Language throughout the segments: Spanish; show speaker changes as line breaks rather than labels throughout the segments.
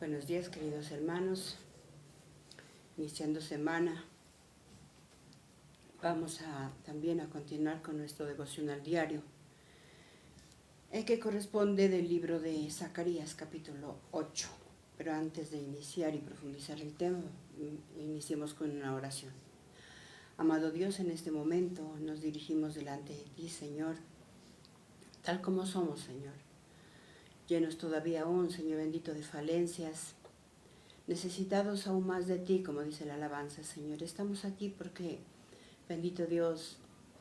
Buenos días, queridos hermanos. Iniciando semana, vamos también a continuar con nuestro devocional diario, que corresponde del libro de Zacarías, capítulo 8. Pero antes de iniciar y profundizar el tema, iniciemos con una oración. Amado Dios, en este momento nos dirigimos delante de ti, Señor, tal como somos, Señor. Llenos todavía aún, Señor bendito, de falencias, necesitados aún más de ti, como dice la alabanza, Señor. Estamos aquí porque, bendito Dios,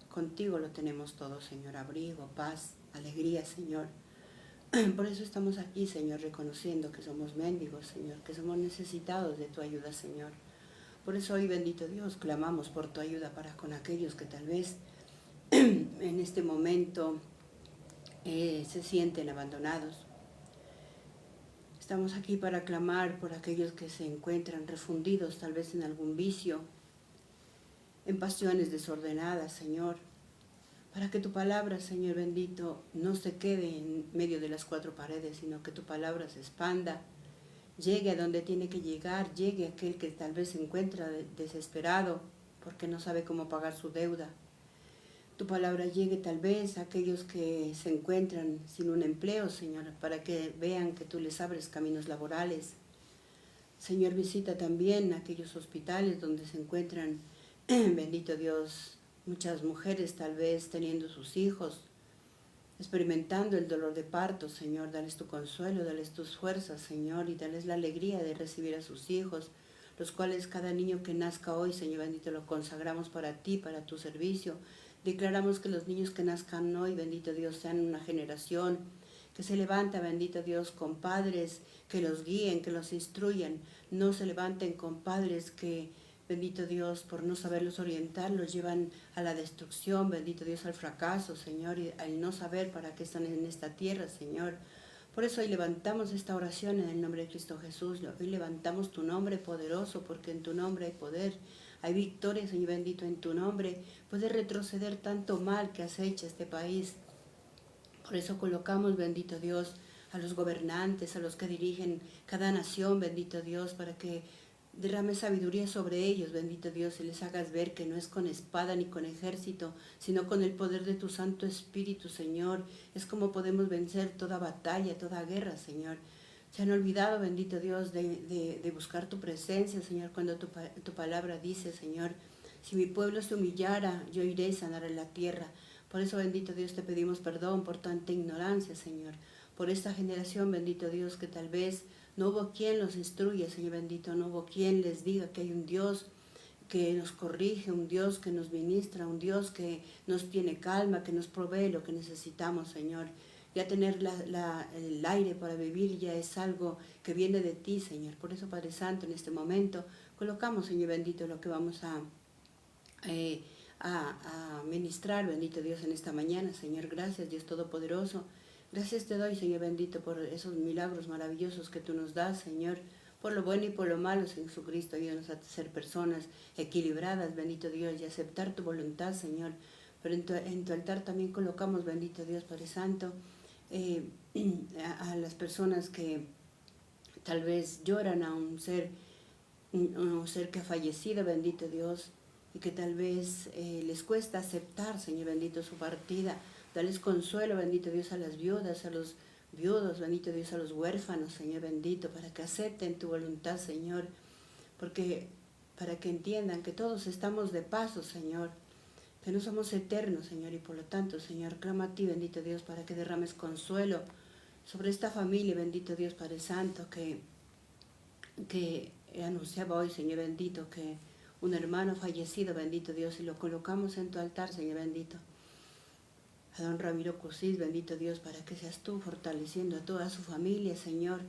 contigo lo tenemos todo, Señor. Abrigo, paz, alegría, Señor. Por eso estamos aquí, Señor, reconociendo que somos mendigos, Señor, que somos necesitados de tu ayuda, Señor. Por eso hoy, bendito Dios, clamamos por tu ayuda para con aquellos que tal vez en este momento se sienten abandonados. Estamos aquí para clamar por aquellos que se encuentran refundidos tal vez en algún vicio, en pasiones desordenadas, Señor, para que tu palabra, Señor bendito, no se quede en medio de las cuatro paredes, sino que tu palabra se expanda, llegue a donde tiene que llegar, llegue a aquel que tal vez se encuentra desesperado porque no sabe cómo pagar su deuda. Tu palabra llegue tal vez a aquellos que se encuentran sin un empleo, Señor, para que vean que tú les abres caminos laborales. Señor, visita también aquellos hospitales donde se encuentran, bendito Dios, muchas mujeres tal vez teniendo sus hijos, experimentando el dolor de parto, Señor. Dales tu consuelo, dales tus fuerzas, Señor, y dales la alegría de recibir a sus hijos, los cuales cada niño que nazca hoy, Señor bendito, lo consagramos para ti, para tu servicio. Declaramos que los niños que nazcan hoy, bendito Dios, sean una generación que se levanta, bendito Dios, con padres que los guíen, que los instruyan. No se levanten con padres que, bendito Dios, por no saberlos orientar, los llevan a la destrucción, bendito Dios, al fracaso, Señor, y al no saber para qué están en esta tierra, Señor. Por eso hoy levantamos esta oración en el nombre de Cristo Jesús. Hoy levantamos tu nombre poderoso, porque en tu nombre hay poder. Hay victoria, Señor bendito, en tu nombre. Puedes retroceder tanto mal que acecha este país. Por eso colocamos, bendito Dios, a los gobernantes, a los que dirigen cada nación, bendito Dios, para que derrame sabiduría sobre ellos, bendito Dios, y les hagas ver que no es con espada ni con ejército, sino con el poder de tu Santo Espíritu, Señor. Es como podemos vencer toda batalla, toda guerra, Señor. Se han olvidado, bendito Dios, de buscar tu presencia, Señor, cuando tu palabra dice, Señor, si mi pueblo se humillara, yo iré y sanaré la tierra. Por eso, bendito Dios, te pedimos perdón por tanta ignorancia, Señor. Por esta generación, bendito Dios, que tal vez no hubo quien los instruya, Señor bendito, no hubo quien les diga que hay un Dios que nos corrige, un Dios que nos ministra, un Dios que nos tiene calma, que nos provee lo que necesitamos, Señor. Ya tener el aire para vivir ya es algo que viene de ti, Señor. Por eso, Padre Santo, en este momento colocamos, Señor bendito, lo que vamos a ministrar, bendito Dios, en esta mañana. Señor, gracias, Dios Todopoderoso. Gracias te doy, Señor bendito, por esos milagros maravillosos que tú nos das, Señor, por lo bueno y por lo malo, Jesucristo. Ayúdanos a ser personas equilibradas, bendito Dios, y aceptar tu voluntad, Señor. Pero en tu altar también colocamos, bendito Dios, Padre Santo, a las personas que tal vez lloran a un ser que ha fallecido, bendito Dios, y que tal vez les cuesta aceptar, Señor bendito, su partida. Dales consuelo, bendito Dios, a las viudas, a los viudos, bendito Dios, a los huérfanos, Señor bendito, para que acepten tu voluntad, Señor, porque para que entiendan que todos estamos de paso, Señor, que no somos eternos, Señor, y por lo tanto, Señor, clama a ti, bendito Dios, para que derrames consuelo sobre esta familia, bendito Dios, Padre Santo, que anunciaba hoy, Señor bendito, que un hermano fallecido, bendito Dios, y lo colocamos en tu altar, Señor bendito. A don Ramiro Cosís, bendito Dios, para que seas tú fortaleciendo a toda su familia, Señor,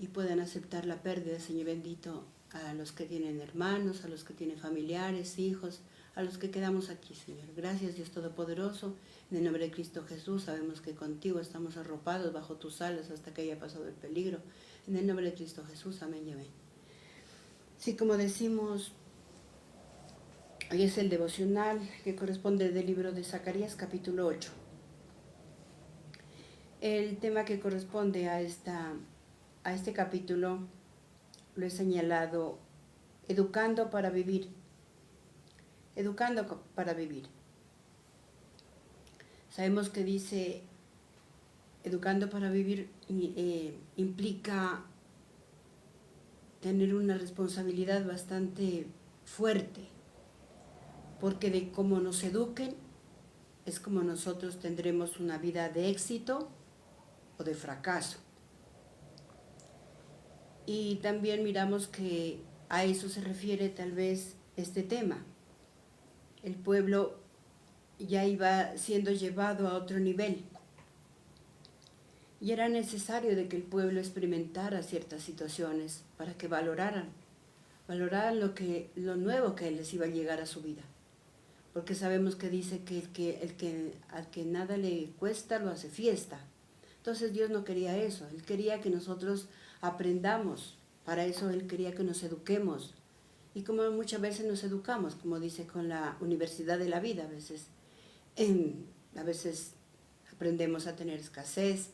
y puedan aceptar la pérdida, Señor bendito, a los que tienen hermanos, a los que tienen familiares, hijos, a los que quedamos aquí, Señor. Gracias, Dios Todopoderoso. En el nombre de Cristo Jesús, sabemos que contigo estamos arropados bajo tus alas hasta que haya pasado el peligro. En el nombre de Cristo Jesús, amén y amén. Sí, como decimos, hoy es el devocional que corresponde del libro de Zacarías, capítulo 8. El tema que corresponde a esta a este capítulo lo he señalado educando para vivir. Educando para vivir. Sabemos que dice educando para vivir implica tener una responsabilidad bastante fuerte, porque de cómo nos eduquen es como nosotros tendremos una vida de éxito o de fracaso. Y también miramos que a eso se refiere tal vez este tema. El pueblo ya iba siendo llevado a otro nivel y era necesario de que el pueblo experimentara ciertas situaciones para que valoraran lo nuevo que les iba a llegar a su vida. Porque sabemos que dice que al que nada le cuesta lo hace fiesta. Entonces Dios no quería eso, Él quería que nosotros aprendamos, para eso Él quería que nos eduquemos. Y como muchas veces nos educamos, como dice con la Universidad de la Vida, a veces aprendemos a tener escasez,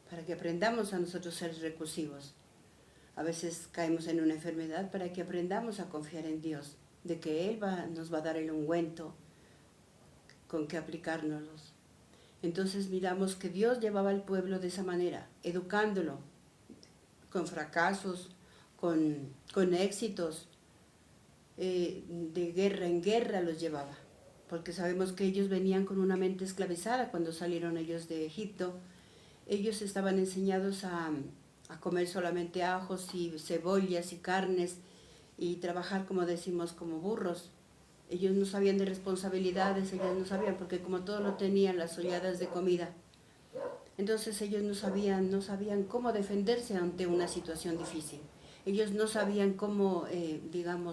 para que aprendamos a nosotros ser recursivos. A veces caemos en una enfermedad para que aprendamos a confiar en Dios, de que Él nos va a dar el ungüento con que aplicárnoslos. Entonces miramos que Dios llevaba al pueblo de esa manera, educándolo, con fracasos, con éxitos, de guerra en guerra los llevaba, porque sabemos que ellos venían con una mente esclavizada cuando salieron ellos de Egipto. Ellos estaban enseñados a comer solamente ajos y cebollas y carnes y trabajar, como decimos, como burros. Ellos no sabían de responsabilidades, ellos no sabían, porque como todo lo tenían las olladas de comida, entonces ellos no sabían cómo defenderse ante una situación difícil. Ellos no sabían cómo,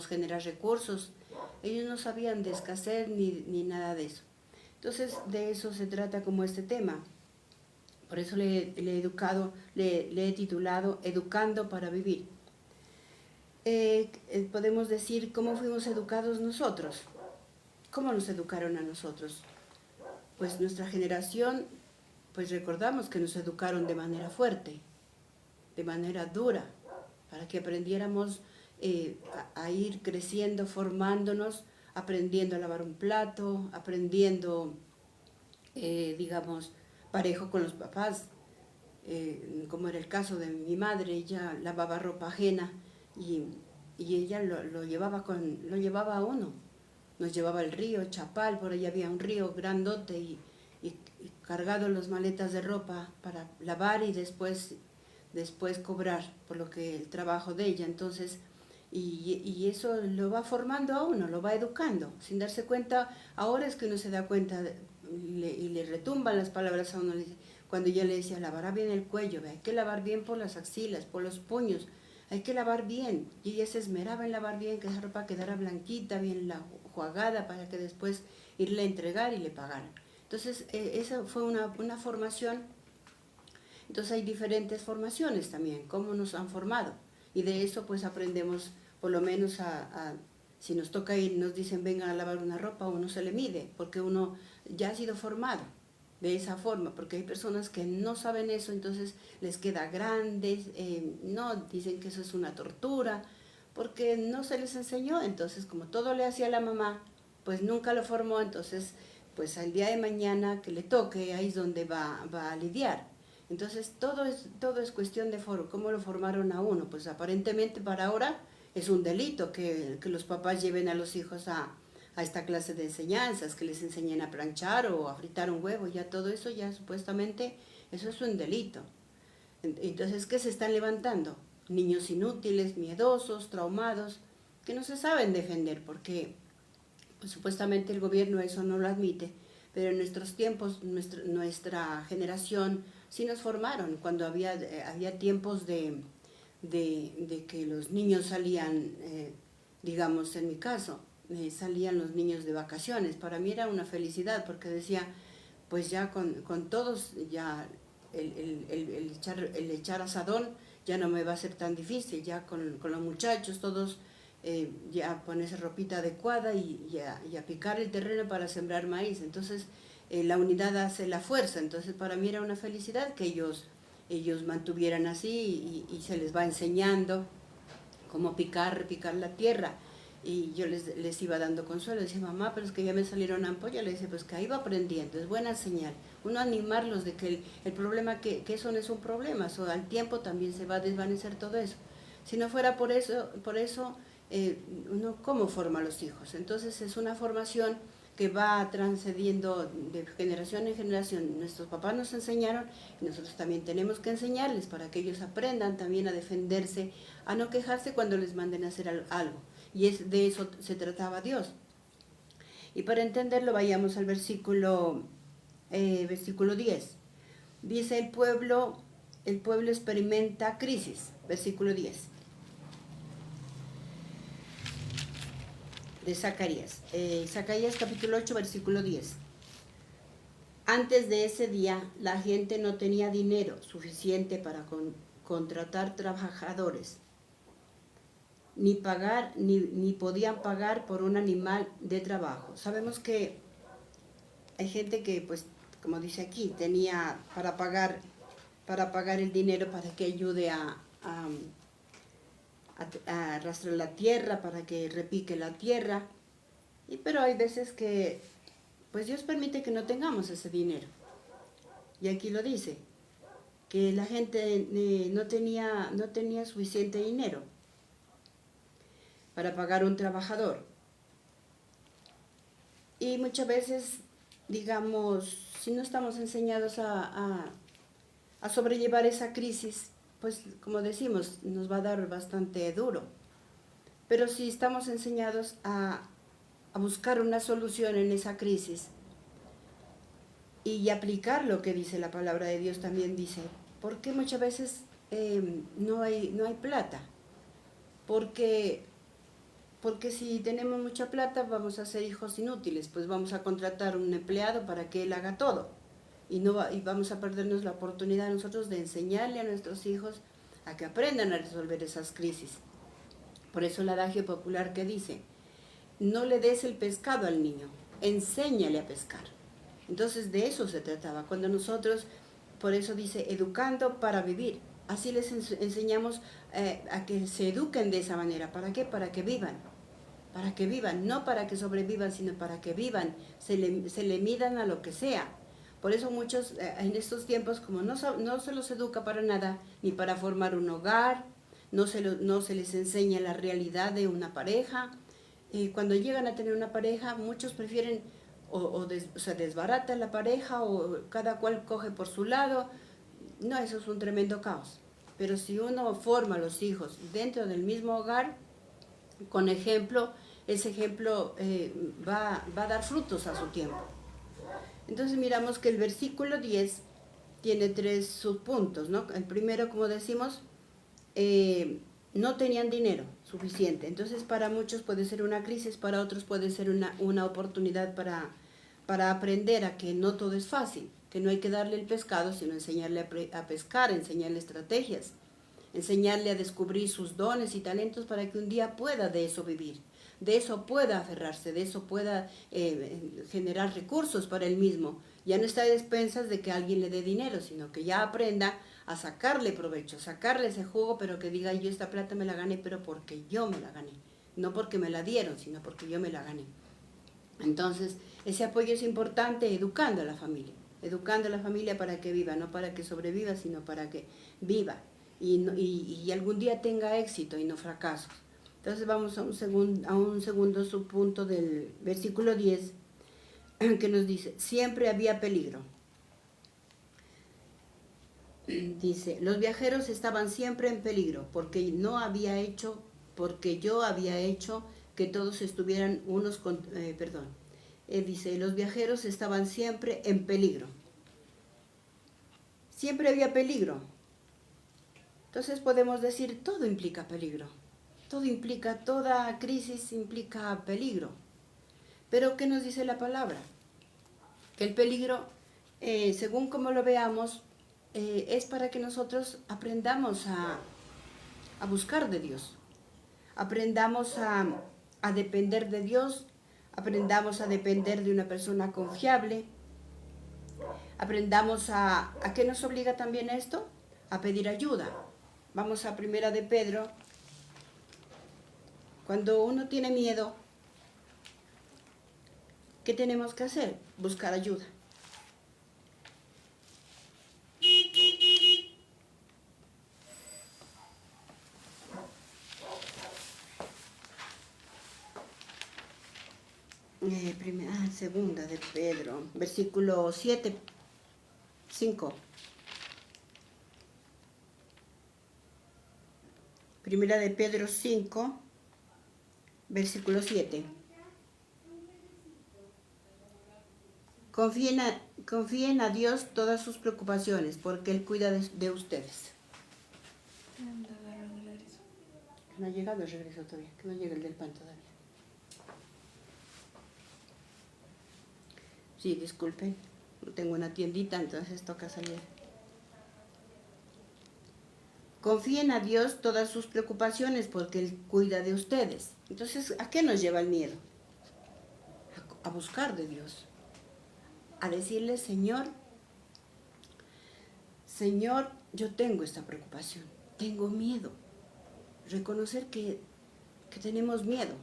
generar recursos. Ellos no sabían de escasez ni nada de eso. Entonces, de eso se trata como este tema. Por eso le he titulado Educando para Vivir. Podemos decir cómo fuimos educados nosotros. ¿Cómo nos educaron a nosotros? Pues nuestra generación, pues recordamos que nos educaron de manera fuerte, de manera dura, para que aprendiéramos a ir creciendo, formándonos, aprendiendo a lavar un plato, aprendiendo, parejo con los papás, como era el caso de mi madre. Ella lavaba ropa ajena y ella lo llevaba a uno. Nos llevaba al río Chapal, por allá había un río grandote y cargado las maletas de ropa para lavar y después cobrar por lo que el trabajo de ella. Entonces, y eso lo va formando a uno, lo va educando, sin darse cuenta. Ahora es que uno se da cuenta y le retumban las palabras a uno. Cuando ella le decía, lavará bien el cuello, hay que lavar bien por las axilas, por los puños, hay que lavar bien. Y ella se esmeraba en lavar bien, que esa ropa quedara blanquita, bien enjuagada, para que después irle a entregar y le pagaran. Entonces, esa fue una formación. Entonces hay diferentes formaciones también, cómo nos han formado. Y de eso pues aprendemos, por lo menos si nos toca ir, nos dicen vengan a lavar una ropa, uno se le mide, porque uno ya ha sido formado de esa forma, porque hay personas que no saben eso, entonces les queda grande, no, dicen que eso es una tortura, porque no se les enseñó. Entonces como todo le hacía la mamá, pues nunca lo formó. Entonces pues al día de mañana que le toque, ahí es donde va a lidiar. Entonces todo es cuestión de cómo lo formaron a uno. Pues aparentemente para ahora es un delito que los papás lleven a los hijos a esta clase de enseñanzas, que les enseñen a planchar o a fritar un huevo. Ya todo eso, ya supuestamente, eso es un delito. Entonces, ¿qué se están levantando? Niños inútiles, miedosos, traumados, que no se saben defender, porque pues, supuestamente el gobierno eso no lo admite. Pero en nuestros tiempos, nuestra generación sí nos formaron, cuando había tiempos de que los niños salían, digamos en mi caso, salían los niños de vacaciones. Para mí era una felicidad, porque decía, pues ya con todos, ya el echar asadón ya no me va a ser tan difícil, ya con los muchachos todos, ya ponerse ropita adecuada y a picar el terreno para sembrar maíz. Entonces la unidad hace la fuerza. Entonces para mí era una felicidad que ellos ellos mantuvieran así y se les va enseñando cómo picar la tierra. Y yo les iba dando consuelo, decía, mamá, pero es que ya me salieron ampollas, le decía, pues que ahí va aprendiendo, es buena señal. Uno animarlos de que el problema, que eso no es un problema, al tiempo también se va a desvanecer todo eso. Si no fuera por eso uno cómo forma a los hijos. Entonces es una formación que va transcediendo de generación en generación. Nuestros papás nos enseñaron y nosotros también tenemos que enseñarles para que ellos aprendan también a defenderse, a no quejarse cuando les manden a hacer algo. Y de eso se trataba Dios. Y para entenderlo vayamos al versículo 10. Dice el pueblo experimenta crisis, versículo 10. De Zacarías. Zacarías capítulo 8, versículo 10. Antes de ese día, la gente no tenía dinero suficiente para contratar trabajadores, ni podían pagar por un animal de trabajo. Sabemos que hay gente que, pues, como dice aquí, tenía para pagar el dinero para que ayude a arrastrar la tierra, para que repique la tierra. Pero hay veces que, pues, Dios permite que no tengamos ese dinero. Y aquí lo dice, que la gente no tenía suficiente dinero para pagar un trabajador. Y muchas veces, digamos, si no estamos enseñados a sobrellevar esa crisis, pues como decimos, nos va a dar bastante duro. Pero si estamos enseñados a buscar una solución en esa crisis y aplicar lo que dice la palabra de Dios, también dice, ¿por qué muchas veces no hay plata? Porque si tenemos mucha plata vamos a ser hijos inútiles, pues vamos a contratar un empleado para que él haga todo. Y vamos a perdernos la oportunidad nosotros de enseñarle a nuestros hijos a que aprendan a resolver esas crisis. Por eso el adagio popular que dice, no le des el pescado al niño, enséñale a pescar. Entonces de eso se trataba. Cuando nosotros, por eso dice, educando para vivir. Así les enseñamos a que se eduquen de esa manera. ¿Para qué? Para que vivan. Para que vivan, no para que sobrevivan, sino para que vivan, se le midan a lo que sea. Por eso muchos en estos tiempos, como no se los educa para nada, ni para formar un hogar, no se les enseña la realidad de una pareja. Cuando llegan a tener una pareja, muchos prefieren desbaratan la pareja o cada cual coge por su lado. No, eso es un tremendo caos. Pero si uno forma a los hijos dentro del mismo hogar, con ejemplo, ese ejemplo va a dar frutos a su tiempo. Entonces miramos que el versículo 10 tiene 3 subpuntos, ¿no? El primero, como decimos, no tenían dinero suficiente. Entonces para muchos puede ser una crisis, para otros puede ser una oportunidad para aprender a que no todo es fácil, que no hay que darle el pescado, sino enseñarle a pescar, enseñarle estrategias, enseñarle a descubrir sus dones y talentos para que un día pueda de eso vivir, de eso pueda aferrarse, de eso pueda generar recursos para él mismo. Ya no está a expensas de que alguien le dé dinero, sino que ya aprenda a sacarle provecho, sacarle ese jugo, pero que diga, yo esta plata me la gané, pero porque yo me la gané, no porque me la dieron, sino porque yo me la gané. Entonces, ese apoyo es importante, educando a la familia para que viva, no para que sobreviva, sino para que viva y algún día tenga éxito y no fracasos. Entonces vamos a un segundo subpunto del versículo 10, que nos dice, siempre había peligro. Dice, los viajeros estaban siempre en peligro, porque yo había hecho que todos estuvieran dice, los viajeros estaban siempre en peligro. Siempre había peligro. Entonces podemos decir, todo implica peligro. Toda crisis implica peligro. Pero ¿qué nos dice la palabra? Que el peligro, según como lo veamos, es para que nosotros aprendamos a buscar de Dios. Aprendamos a depender de Dios, aprendamos a depender de una persona confiable, aprendamos ¿a qué nos obliga también esto? a pedir ayuda. Vamos a Primera de Pedro. Cuando uno tiene miedo, ¿qué tenemos que hacer? Buscar ayuda. Segunda de Pedro, versículo 7, 5. Primera de Pedro 5, versículo 7. Confíen a Dios todas sus preocupaciones, porque Él cuida de ustedes. No ha llegado el regreso todavía, que no llega el del pan todavía. Sí, disculpen, tengo una tiendita, entonces toca salir. Confíen a Dios todas sus preocupaciones, porque Él cuida de ustedes. Entonces, ¿a qué nos lleva el miedo? A buscar de Dios. A decirle, Señor, yo tengo esta preocupación, tengo miedo. Reconocer que tenemos miedo.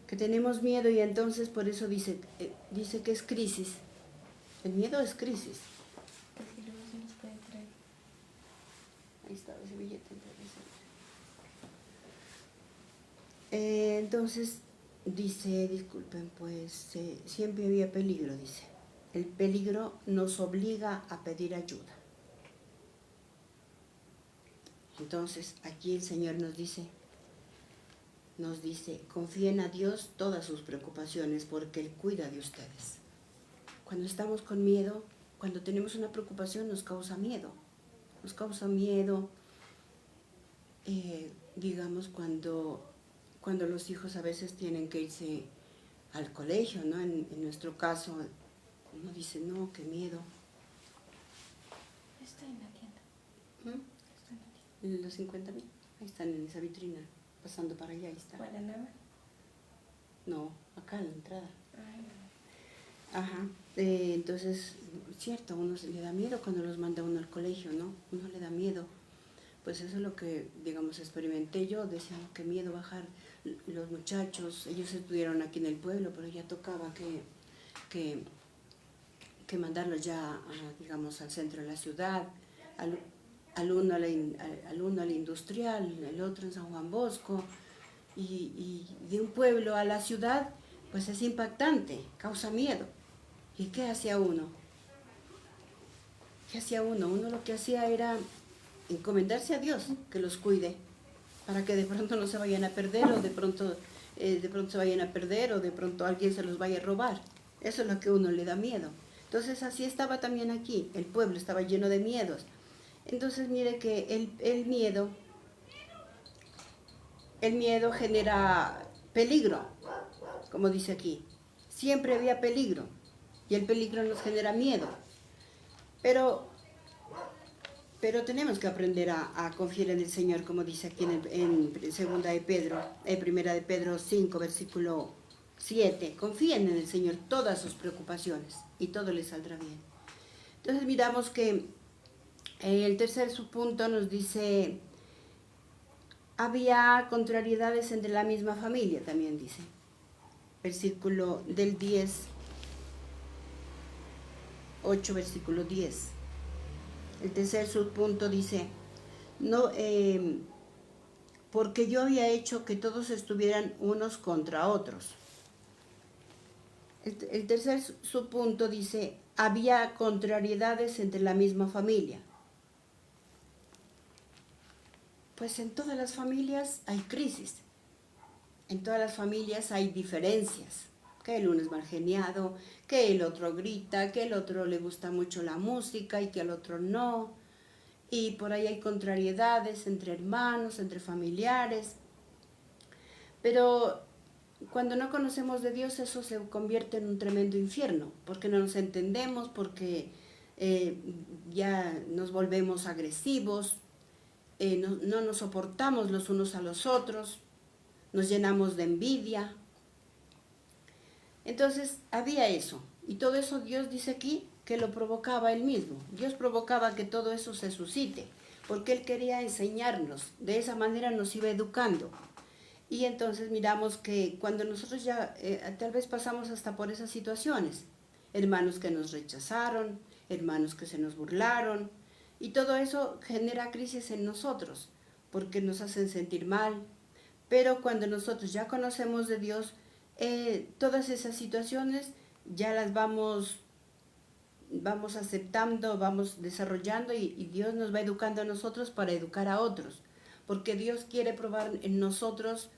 Que tenemos miedo y entonces por eso dice que es crisis. El miedo es crisis. Ahí está ese billete. Entonces dice, disculpen, pues siempre había peligro, dice. El peligro nos obliga a pedir ayuda. Entonces aquí el Señor nos dice, confíen a Dios todas sus preocupaciones porque Él cuida de ustedes. Cuando estamos con miedo, cuando tenemos una preocupación nos causa miedo. Nos causa miedo, digamos, cuando los hijos a veces tienen que irse al colegio, ¿no? En nuestro caso, uno dice, no, qué miedo.
Está en la tienda.
Está en la tienda. Los 50,000, ahí están en esa vitrina, pasando para allá, ahí está.
¿Guaraná?
No, acá en la entrada.
Ay, no.
Ajá, entonces, cierto, a uno se le da miedo cuando los manda uno al colegio, ¿no? Uno le da miedo. Pues eso es lo que, digamos, experimenté yo, decía, qué miedo bajar los muchachos, ellos estuvieron aquí en el pueblo, pero ya tocaba que mandarlos ya, digamos, al centro de la ciudad, al uno a la industrial, el otro en San Juan Bosco, y de un pueblo a la ciudad, pues es impactante, causa miedo. ¿Y qué hacía uno? ¿Qué hacía uno? Uno lo que hacía era encomendarse a Dios, que los cuide, para que de pronto no se vayan a perder, o de pronto se vayan a perder, o de pronto alguien se los vaya a robar. Eso es lo que a uno le da miedo. Entonces así estaba también aquí, el pueblo estaba lleno de miedos. Entonces mire que el miedo genera peligro, como dice aquí. Siempre había peligro, y el peligro nos genera miedo. Pero tenemos que aprender a confiar en el Señor, como dice aquí en segunda de Pedro, primera de Pedro 5, versículo 7. Confíen en el Señor todas sus preocupaciones y todo les saldrá bien. Entonces miramos que el tercer subpunto nos dice, había contrariedades entre la misma familia, también dice. Versículo del 10, 8, versículo 10. El tercer subpunto dice, no, porque yo había hecho que todos estuvieran unos contra otros. El tercer subpunto dice, había contrariedades entre la misma familia. Pues en todas las familias hay crisis, en todas las familias hay diferencias, que el uno es mal geniado, que el otro grita, que el otro le gusta mucho la música y que al otro no. Y por ahí hay contrariedades entre hermanos, entre familiares. Pero cuando no conocemos de Dios, eso se convierte en un tremendo infierno, porque no nos entendemos, porque ya nos volvemos agresivos, no nos soportamos los unos a los otros, nos llenamos de envidia. Entonces había eso, y todo eso Dios dice aquí, que lo provocaba Él mismo. Dios provocaba que todo eso se suscite, porque Él quería enseñarnos. De esa manera nos iba educando. Y entonces miramos que cuando nosotros ya tal vez pasamos hasta por esas situaciones, hermanos que nos rechazaron, hermanos que se nos burlaron, y todo eso genera crisis en nosotros, porque nos hacen sentir mal. Pero cuando nosotros ya conocemos de Dios, todas esas situaciones ya las vamos aceptando, vamos desarrollando y Dios nos va educando a nosotros para educar a otros. Porque Dios quiere probar en nosotros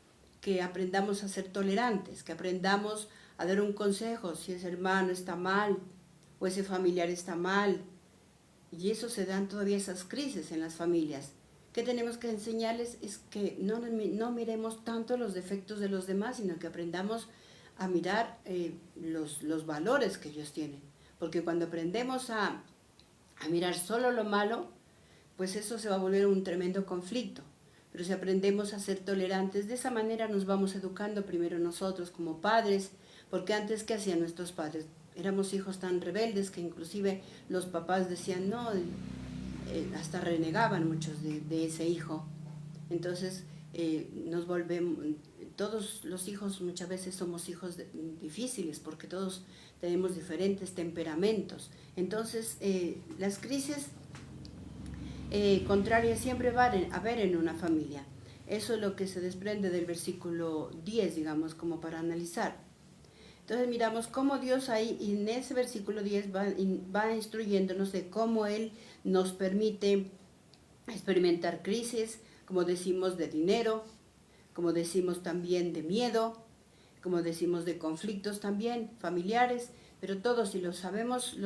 que aprendamos a ser tolerantes, que aprendamos a dar un consejo si ese hermano está mal o ese familiar está mal. Y eso se dan todavía esas crisis en las familias. ¿Qué tenemos que enseñarles? Es que no miremos tanto los defectos de los demás, sino que aprendamos a mirar los valores que ellos tienen. Porque cuando aprendemos a mirar solo lo malo, pues eso se va a volver un tremendo conflicto. Pero si aprendemos a ser tolerantes, de esa manera nos vamos educando primero nosotros como padres, porque antes, ¿qué hacían nuestros padres? Éramos hijos tan rebeldes que inclusive los papás decían no, hasta renegaban muchos de ese hijo. Entonces nos volvemos, todos los hijos muchas veces somos hijos difíciles porque todos tenemos diferentes temperamentos. Entonces las crisis contrarias siempre van a haber en una familia. Eso es lo que se desprende del versículo 10, digamos, como para analizar. Entonces miramos cómo Dios ahí, y en ese versículo 10 va instruyéndonos de cómo Él nos permite experimentar crisis, como decimos, de dinero, como decimos también de miedo, como decimos de conflictos también familiares, pero todo si lo sabemos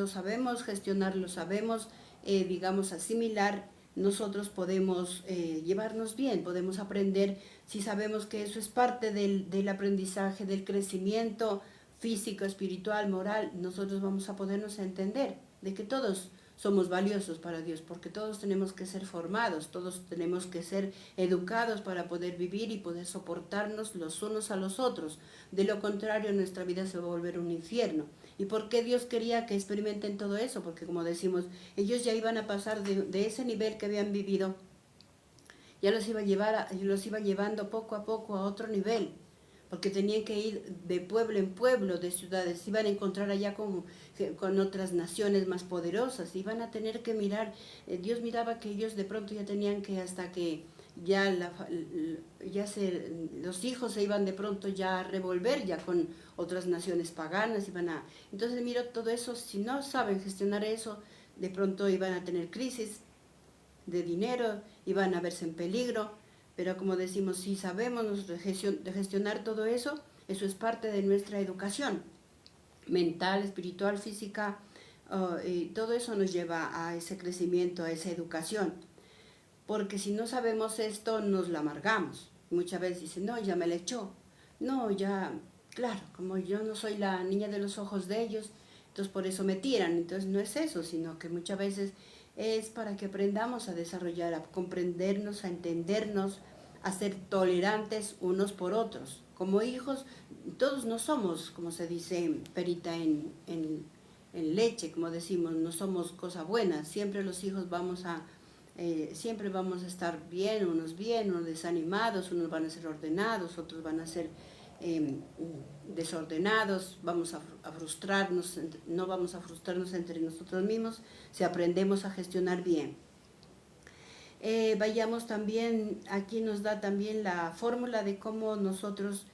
gestionar, lo sabemos, digamos, asimilar, nosotros podemos llevarnos bien, podemos aprender, si sabemos que eso es parte del aprendizaje, del crecimiento físico, espiritual, moral, nosotros vamos a podernos entender de que todos somos valiosos para Dios, porque todos tenemos que ser formados, todos tenemos que ser educados para poder vivir y poder soportarnos los unos a los otros. De lo contrario, nuestra vida se va a volver un infierno. ¿Y por qué Dios quería que experimenten todo eso? Porque como decimos, ellos ya iban a pasar de ese nivel que habían vivido, ya los iba llevando poco a poco a otro nivel, porque tenían que ir de pueblo en pueblo, de ciudades, se iban a encontrar allá con otras naciones más poderosas, iban a tener que mirar, Dios miraba que ellos de pronto ya tenían que, hasta que los hijos se iban de pronto ya a revolver ya con otras naciones paganas, entonces miro todo eso, si no saben gestionar eso, de pronto iban a tener crisis de dinero, iban a verse en peligro. Pero como decimos, si sabemos de gestionar todo eso, eso es parte de nuestra educación mental, espiritual, física, y todo eso nos lleva a ese crecimiento, a esa educación. Porque si no sabemos esto, nos la amargamos. Muchas veces dicen, no, ya me la echó. No, ya, claro, como yo no soy la niña de los ojos de ellos, entonces por eso me tiran. Entonces no es eso, sino que muchas veces es para que aprendamos a desarrollar, a comprendernos, a entendernos, a ser tolerantes unos por otros. Como hijos, todos no somos, como se dice, perita en leche, como decimos, no somos cosa buena. Siempre los hijos siempre vamos a estar bien, unos desanimados, unos van a ser ordenados, otros van a ser desordenados, vamos a frustrarnos, no vamos a frustrarnos entre nosotros mismos si aprendemos a gestionar bien. Vayamos también, aquí nos da también la fórmula de cómo nosotros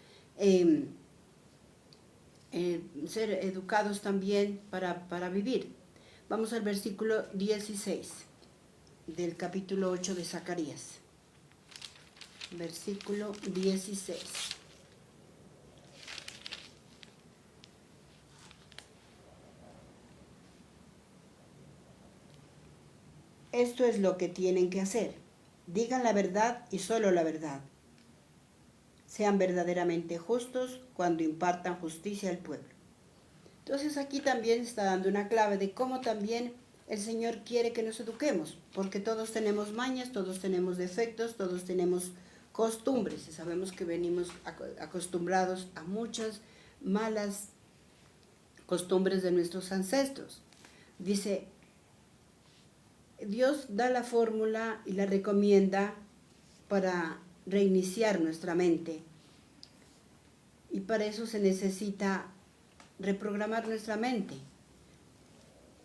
ser educados también para vivir. Vamos al versículo 16 del capítulo 8 de Zacarías. Versículo 16. Esto es lo que tienen que hacer. Digan la verdad y solo la verdad. Sean verdaderamente justos cuando impartan justicia al pueblo. Entonces aquí también está dando una clave de cómo también el Señor quiere que nos eduquemos, porque todos tenemos mañas, todos tenemos defectos, todos tenemos costumbres, y sabemos que venimos acostumbrados a muchas malas costumbres de nuestros ancestros. Dice, Dios da la fórmula y la recomienda para reiniciar nuestra mente. Y para eso se necesita reprogramar nuestra mente.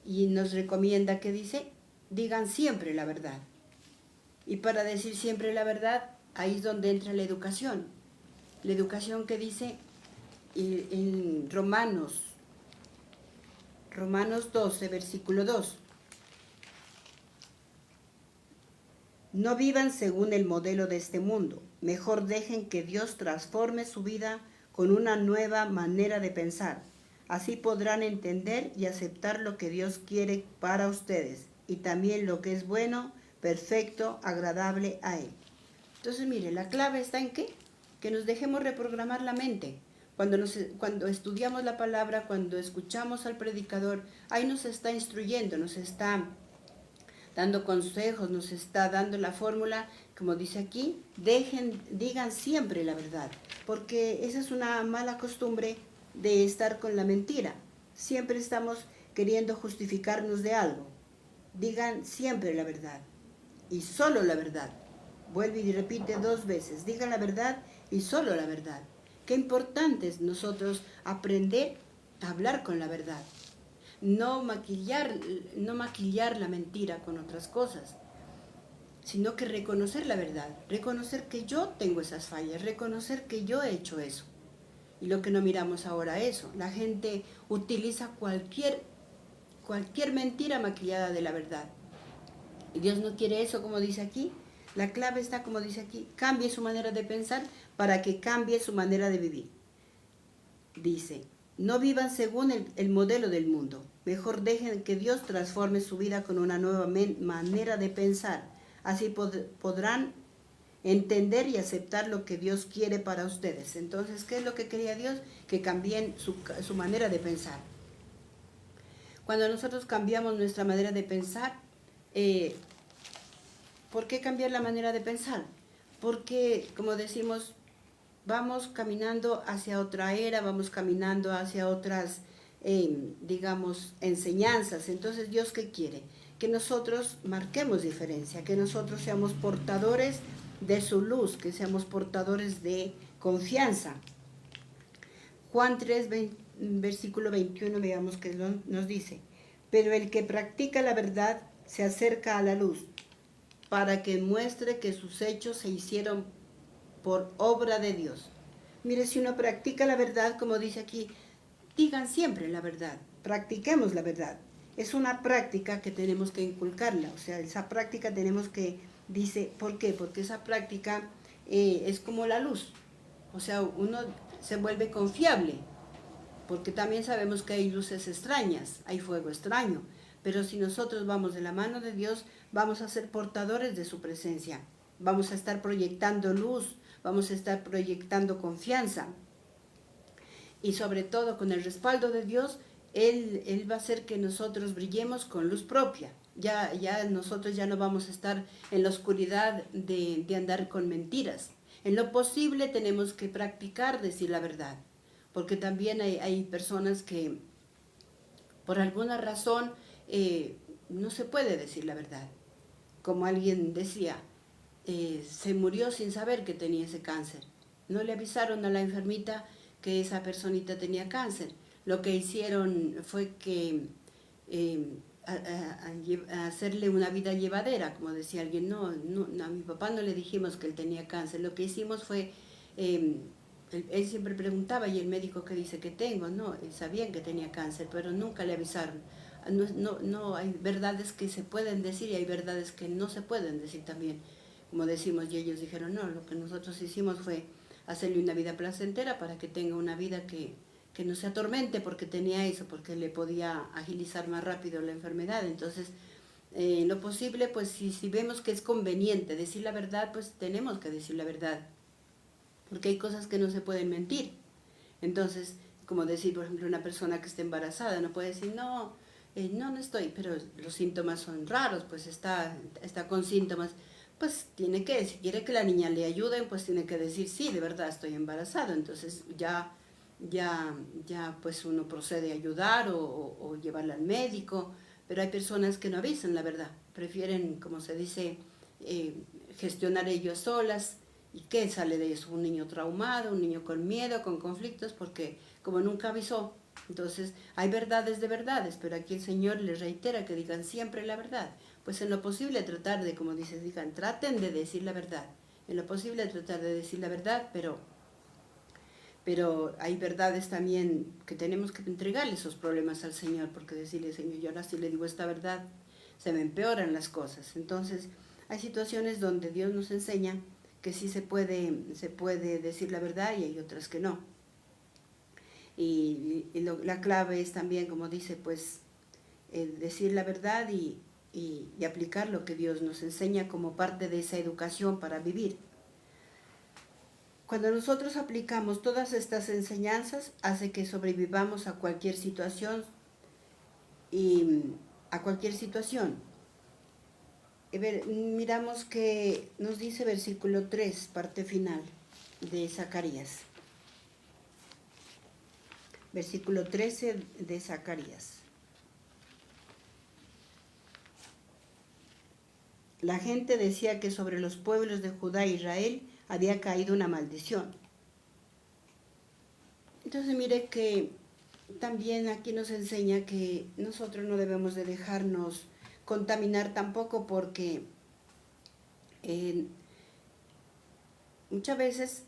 Y nos recomienda que dice, digan siempre la verdad. Y para decir siempre la verdad, ahí es donde entra la educación. La educación que dice en Romanos 12, versículo 2. No vivan según el modelo de este mundo. Mejor dejen que Dios transforme su vida con una nueva manera de pensar. Así podrán entender y aceptar lo que Dios quiere para ustedes y también lo que es bueno, perfecto, agradable a Él. Entonces, mire, la clave está en ¿qué? Que nos dejemos reprogramar la mente. Cuando estudiamos la palabra, cuando escuchamos al predicador, ahí nos está instruyendo, nos está dando consejos, nos está dando la fórmula, como dice aquí, digan siempre la verdad, porque esa es una mala costumbre de estar con la mentira. Siempre estamos queriendo justificarnos de algo. Digan siempre la verdad y solo la verdad. Vuelve y repite 2 veces, digan la verdad y solo la verdad. Qué importante es nosotros aprender a hablar con la verdad. No maquillar la mentira con otras cosas, sino que reconocer la verdad, reconocer que yo tengo esas fallas, reconocer que yo he hecho eso. Y lo que no miramos ahora eso, la gente utiliza cualquier mentira maquillada de la verdad. Y Dios no quiere eso, como dice aquí. La clave está, como dice aquí, cambie su manera de pensar para que cambie su manera de vivir. Dice, no vivan según el modelo del mundo. Mejor dejen que Dios transforme su vida con una nueva manera de pensar. Así podrán entender y aceptar lo que Dios quiere para ustedes. Entonces, ¿qué es lo que quería Dios? Que cambien su manera de pensar. Cuando nosotros cambiamos nuestra manera de pensar, ¿por qué cambiar la manera de pensar? Porque, como decimos, vamos caminando hacia otra era, vamos caminando hacia otras, digamos, enseñanzas. Entonces, ¿Dios qué quiere? Que nosotros marquemos diferencia, que nosotros seamos portadores de su luz, que seamos portadores de confianza. Juan 3, versículo 21, veamos que nos dice, pero el que practica la verdad se acerca a la luz, para que muestre que sus hechos se hicieron por obra de Dios. Mire, si uno practica la verdad, como dice aquí, digan siempre la verdad, practiquemos la verdad. Es una práctica que tenemos que inculcarla, o sea, esa práctica tenemos que, dice, ¿por qué? Porque esa práctica es como la luz, o sea, uno se vuelve confiable, porque también sabemos que hay luces extrañas, hay fuego extraño, pero si nosotros vamos de la mano de Dios, vamos a ser portadores de su presencia, vamos a estar proyectando luz, vamos a estar proyectando confianza. Y sobre todo con el respaldo de Dios, Él va a hacer que nosotros brillemos con luz propia. Ya nosotros ya no vamos a estar en la oscuridad de andar con mentiras. En lo posible tenemos que practicar decir la verdad. Porque también hay personas que por alguna razón no se puede decir la verdad. Como alguien decía, se murió sin saber que tenía ese cáncer. No le avisaron a la enfermita que esa personita tenía cáncer. Lo que hicieron fue que a hacerle una vida llevadera, como decía alguien, no, a mi papá no le dijimos que él tenía cáncer. Lo que hicimos fue, él siempre preguntaba, ¿y el médico qué dice que tengo? No, sabían que tenía cáncer, pero nunca le avisaron. No, hay verdades que se pueden decir y hay verdades que no se pueden decir también. Como decimos, y ellos dijeron, no, lo que nosotros hicimos fue hacerle una vida placentera para que tenga una vida que no se atormente, porque tenía eso, porque le podía agilizar más rápido la enfermedad. Entonces, lo posible, pues si vemos que es conveniente decir la verdad, pues tenemos que decir la verdad, porque hay cosas que no se pueden mentir. Entonces, como decir, por ejemplo, una persona que esté embarazada no puede decir, no estoy, pero los síntomas son raros, pues está con síntomas. Pues tiene que, si quiere que la niña le ayude, pues tiene que decir, sí, de verdad estoy embarazado. Entonces ya pues uno procede a ayudar o llevarla al médico, pero hay personas que no avisan la verdad, prefieren, como se dice, gestionar ellos solas. ¿Y qué sale de eso? Un niño traumado, un niño con miedo, con conflictos, porque como nunca avisó. Entonces, hay verdades de verdades, pero aquí el Señor les reitera que digan siempre la verdad. Pues en lo posible tratar de, como dice, digan, traten de decir la verdad. En lo posible tratar de decir la verdad, pero hay verdades también que tenemos que entregarle esos problemas al Señor, porque decirle, Señor, yo ahora sí le digo esta verdad, se me empeoran las cosas. Entonces, hay situaciones donde Dios nos enseña que sí se puede decir la verdad y hay otras que no. La clave es también, como dice, pues decir la verdad y aplicar lo que Dios nos enseña como parte de esa educación para vivir. Cuando nosotros aplicamos todas estas enseñanzas, hace que sobrevivamos a cualquier situación Miramos que nos dice versículo 3, parte final de Zacarías. Versículo 13 de Zacarías. La gente decía que sobre los pueblos de Judá e Israel había caído una maldición. Entonces mire que también aquí nos enseña que nosotros no debemos de dejarnos contaminar tampoco, porque muchas veces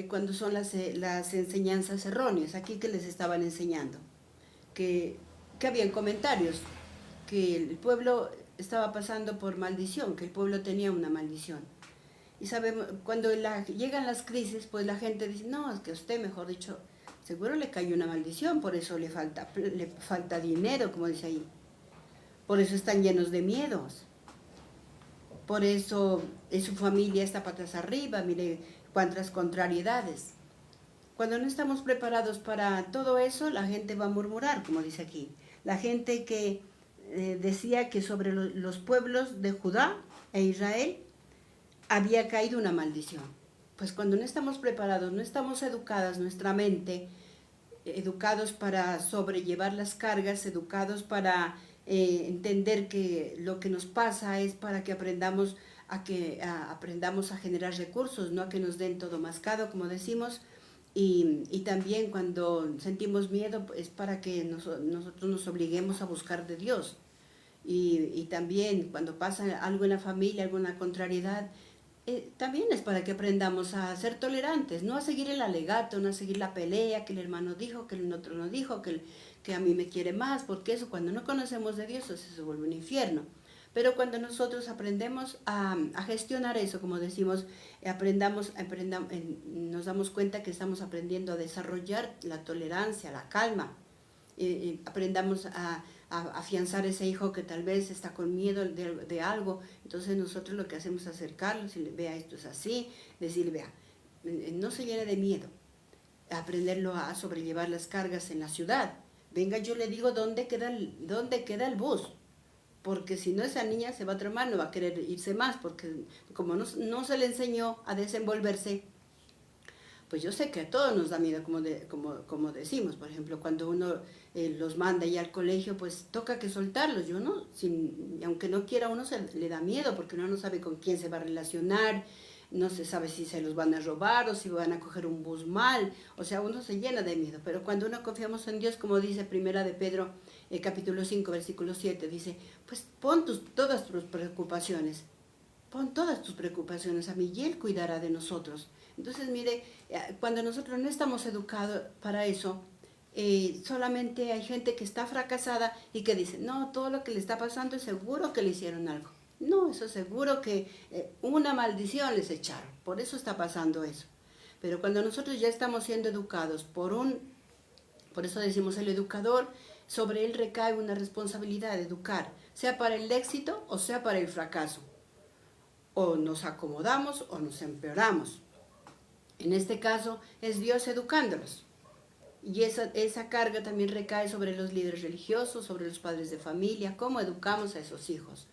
cuando son las enseñanzas erróneas, aquí que les estaban enseñando, que habían comentarios, que el pueblo estaba pasando por maldición, que el pueblo tenía una maldición. Y sabemos, cuando llegan las crisis, pues la gente dice, no, es que a usted, mejor dicho, seguro le cayó una maldición, por eso le falta dinero, como dice ahí. Por eso están llenos de miedos. Por eso su familia está patas arriba, mire cuántas contrariedades. Cuando no estamos preparados para todo eso, la gente va a murmurar, como dice aquí. La gente que decía que sobre los pueblos de Judá e Israel había caído una maldición. Pues cuando no estamos preparados, no estamos educadas, nuestra mente, educados para sobrellevar las cargas, educados para entender que lo que nos pasa es para que aprendamos aprendamos a generar recursos, no a que nos den todo mascado, como decimos. Y también cuando sentimos miedo es para que nosotros nos obliguemos a buscar de Dios. Y también cuando pasa algo en la familia, alguna contrariedad, también es para que aprendamos a ser tolerantes, no a seguir el alegato, no a seguir la pelea, que el hermano dijo, que el otro no dijo, que a mí me quiere más, porque eso cuando no conocemos de Dios eso se vuelve un infierno. Pero cuando nosotros aprendemos a gestionar eso, como decimos, nos damos cuenta que estamos aprendiendo a desarrollar la tolerancia, la calma, aprendamos a afianzar ese hijo que tal vez está con miedo de algo. Entonces nosotros lo que hacemos es acercarlos y le vea, esto es así, decirle, vea, no se llene de miedo, aprenderlo a sobrellevar las cargas en la ciudad. Venga, yo le digo dónde queda el bus, porque si no esa niña se va a traumar, no va a querer irse más, porque como no se le enseñó a desenvolverse, pues yo sé que a todos nos da miedo, como decimos, por ejemplo, cuando uno los manda ya al colegio, pues toca que soltarlos. Aunque no quiera, uno le da miedo, porque uno no sabe con quién se va a relacionar, no se sabe si se los van a robar o si van a coger un bus mal, o sea, uno se llena de miedo. Pero cuando uno confiamos en Dios, como dice Primera de Pedro, capítulo 5, versículo 7, dice, pues pon todas tus preocupaciones a mí y Él cuidará de nosotros. Entonces, mire, cuando nosotros no estamos educados para eso, solamente hay gente que está fracasada y que dice, no, todo lo que le está pasando es seguro que le hicieron algo. No, eso es seguro que una maldición les echaron, por eso está pasando eso. Pero cuando nosotros ya estamos siendo educados por eso decimos el educador, sobre él recae una responsabilidad de educar, sea para el éxito o sea para el fracaso. O nos acomodamos o nos empeoramos. En este caso es Dios educándolos. Y esa carga también recae sobre los líderes religiosos, sobre los padres de familia, cómo educamos a esos hijos.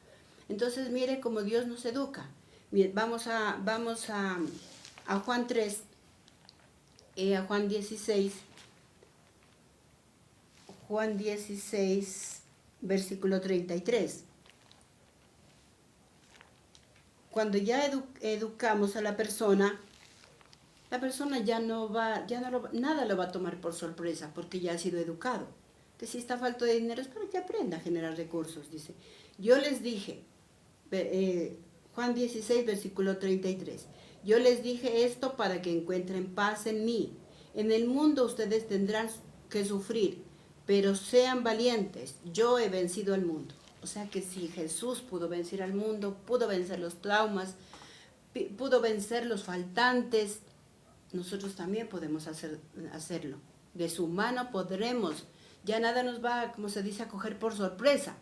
Entonces mire cómo Dios nos educa. Mire, vamos a Juan 3, a Juan 16. Juan 16, versículo 33. Cuando ya educamos a la persona ya no va, nada lo va a tomar por sorpresa porque ya ha sido educado. Que si está falto de dinero es para que aprenda a generar recursos, dice. Yo les dije, Juan 16, versículo 33, yo les dije esto para que encuentren paz en mí. En el mundo ustedes tendrán que sufrir, pero sean valientes, yo he vencido al mundo. O sea que si Jesús pudo vencer al mundo, pudo vencer los traumas, pudo vencer los faltantes, nosotros también podemos hacerlo. De su mano podremos. Ya nada nos va, como se dice, a coger por sorpresa.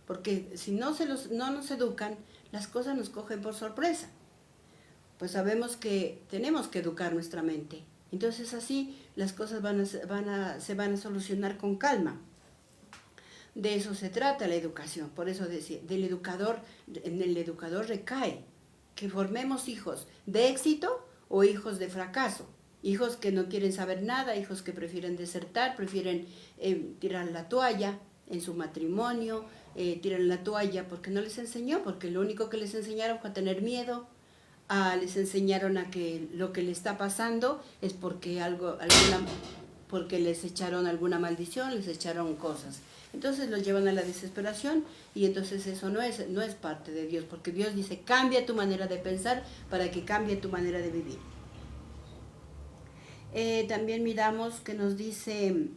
Porque si no nos educan, las cosas nos cogen por sorpresa. Pues sabemos que tenemos que educar nuestra mente. Entonces así las cosas se van a solucionar con calma. De eso se trata la educación. Por eso decía, en el educador recae que formemos hijos de éxito o hijos de fracaso. Hijos que no quieren saber nada, hijos que prefieren desertar, prefieren tirar la toalla en su matrimonio, tiran la toalla porque no les enseñó, porque lo único que les enseñaron fue a tener miedo, les enseñaron a que lo que le está pasando es porque porque les echaron alguna maldición, les echaron cosas. Entonces los llevan a la desesperación y entonces eso no es parte de Dios, porque Dios dice, cambia tu manera de pensar para que cambie tu manera de vivir. También miramos que nos dice,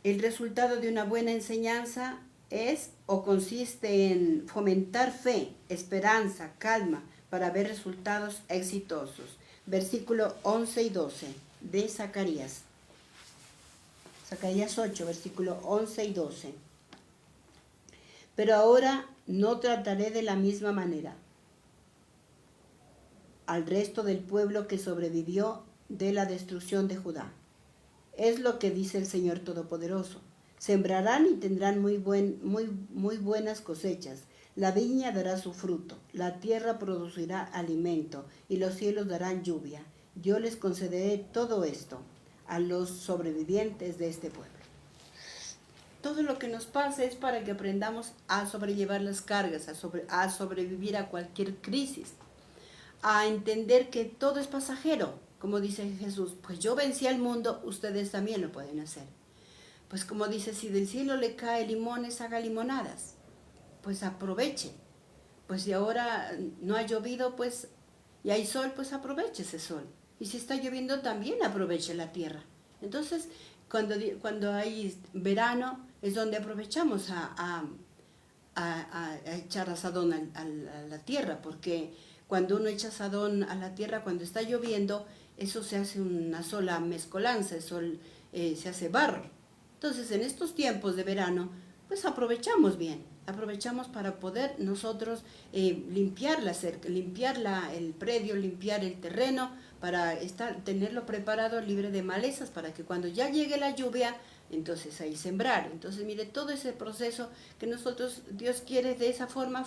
el resultado de una buena enseñanza es o consiste en fomentar fe, esperanza, calma, para ver resultados exitosos. Versículo 11 y 12 de Zacarías. Zacarías 8, versículo 11 y 12. Pero ahora no trataré de la misma manera al resto del pueblo que sobrevivió de la destrucción de Judá. Es lo que dice el Señor Todopoderoso. Sembrarán y tendrán muy buenas cosechas. La viña dará su fruto, la tierra producirá alimento y los cielos darán lluvia. Yo les concederé todo esto a los sobrevivientes de este pueblo. Todo lo que nos pasa es para que aprendamos a sobrellevar las cargas, a sobrevivir a cualquier crisis, a entender que todo es pasajero. Como dice Jesús, pues yo vencí al mundo, ustedes también lo pueden hacer. Pues como dice, si del cielo le cae limones, haga limonadas. Pues aproveche. Pues si ahora no ha llovido, pues y hay sol, pues aproveche ese sol. Y si está lloviendo, también aproveche la tierra. Entonces, cuando hay verano, es donde aprovechamos a echar asadón a la tierra, porque cuando uno echa asadón a la tierra, cuando está lloviendo, eso se hace una sola mezcolanza, se hace barro. Entonces, en estos tiempos de verano, pues aprovechamos bien, aprovechamos para poder nosotros limpiar el predio, limpiar el terreno, para tenerlo preparado libre de malezas, para que cuando ya llegue la lluvia, entonces ahí sembrar. Entonces, mire, todo ese proceso que Dios quiere de esa forma,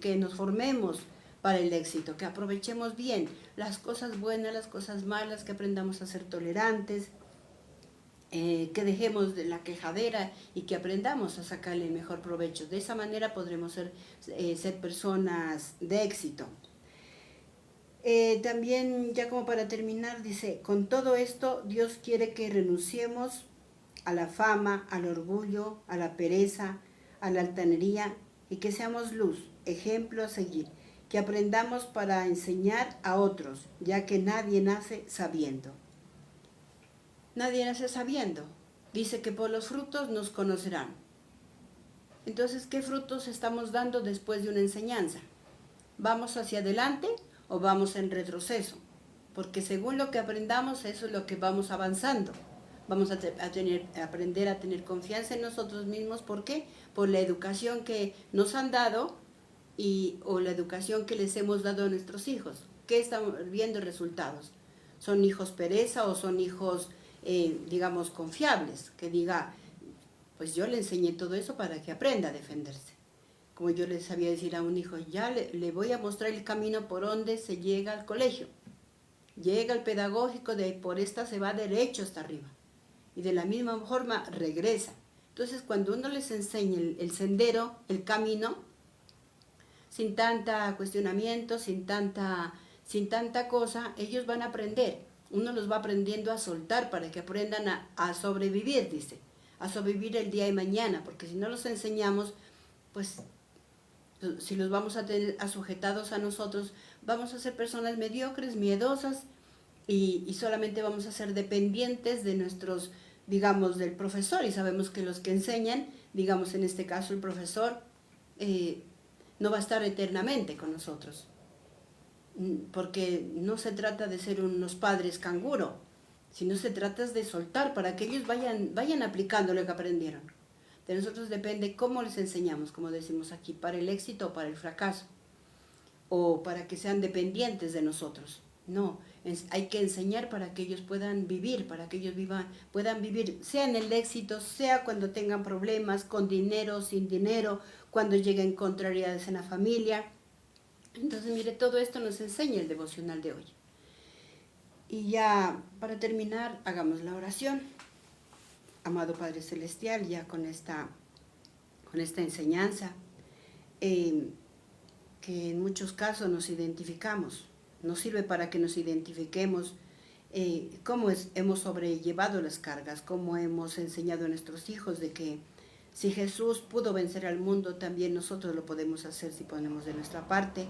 que nos formemos para el éxito, que aprovechemos bien las cosas buenas, las cosas malas, que aprendamos a ser tolerantes, que dejemos de la quejadera y que aprendamos a sacarle el mejor provecho. De esa manera podremos ser personas de éxito. También, ya como para terminar, dice, con todo esto Dios quiere que renunciemos a la fama, al orgullo, a la pereza, a la altanería y que seamos luz, ejemplo a seguir, que aprendamos para enseñar a otros, ya que nadie nace sabiendo. Nadie nace sabiendo. Dice que por los frutos nos conocerán. Entonces, ¿qué frutos estamos dando después de una enseñanza? ¿Vamos hacia adelante o vamos en retroceso? Porque según lo que aprendamos, eso es lo que vamos avanzando. Vamos a aprender a tener confianza en nosotros mismos. ¿Por qué? Por la educación que nos han dado o la educación que les hemos dado a nuestros hijos. ¿Qué estamos viendo resultados? ¿Son hijos pereza o son hijos, digamos, confiables? Que diga, pues yo le enseñé todo eso para que aprenda a defenderse. Como yo les sabía decir a un hijo, ya le voy a mostrar el camino por donde se llega al colegio. Llega al pedagógico, por esta se va derecho hasta arriba. Y de la misma forma regresa. Entonces, cuando uno les enseña el sendero, el camino, sin tanta cuestionamiento, sin tanta cosa, ellos van a aprender. Uno los va aprendiendo a soltar para que aprendan a sobrevivir, dice, a sobrevivir el día de mañana, porque si no los enseñamos, pues si los vamos a tener sujetados a nosotros, vamos a ser personas mediocres, miedosas, y solamente vamos a ser dependientes de nuestros, digamos, del profesor, y sabemos que los que enseñan, digamos en este caso el profesor, no va a estar eternamente con nosotros, porque no se trata de ser unos padres canguro, sino se trata de soltar para que ellos vayan aplicando lo que aprendieron. De nosotros depende cómo les enseñamos, como decimos aquí, para el éxito o para el fracaso, o para que sean dependientes de nosotros. No, hay que enseñar para que ellos puedan vivir, para que ellos puedan vivir, sea en el éxito, sea cuando tengan problemas, con dinero, sin dinero, cuando lleguen contrariedades en la familia. Entonces, mire, todo esto nos enseña el devocional de hoy. Y ya, para terminar, hagamos la oración. Amado Padre Celestial, ya con esta enseñanza, que en muchos casos nos identificamos, nos sirve para que nos identifiquemos cómo hemos sobrellevado las cargas, cómo hemos enseñado a nuestros hijos de que si Jesús pudo vencer al mundo, también nosotros lo podemos hacer si ponemos de nuestra parte,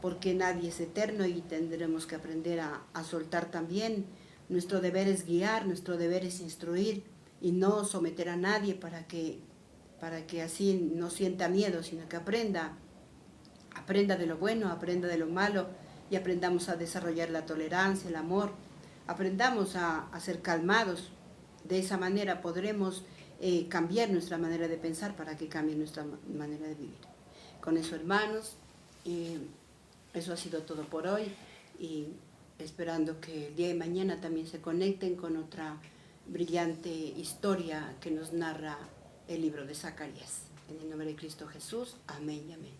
porque nadie es eterno y tendremos que aprender a soltar también. Nuestro deber es guiar, nuestro deber es instruir y no someter a nadie para que así no sienta miedo, sino que aprenda de lo bueno, aprenda de lo malo y aprendamos a desarrollar la tolerancia, el amor, aprendamos a ser calmados. De esa manera podremos cambiar nuestra manera de pensar para que cambie nuestra manera de vivir. Con eso, hermanos, eso ha sido todo por hoy y esperando que el día de mañana también se conecten con otra brillante historia que nos narra el libro de Zacarías. En el nombre de Cristo Jesús, amén y amén.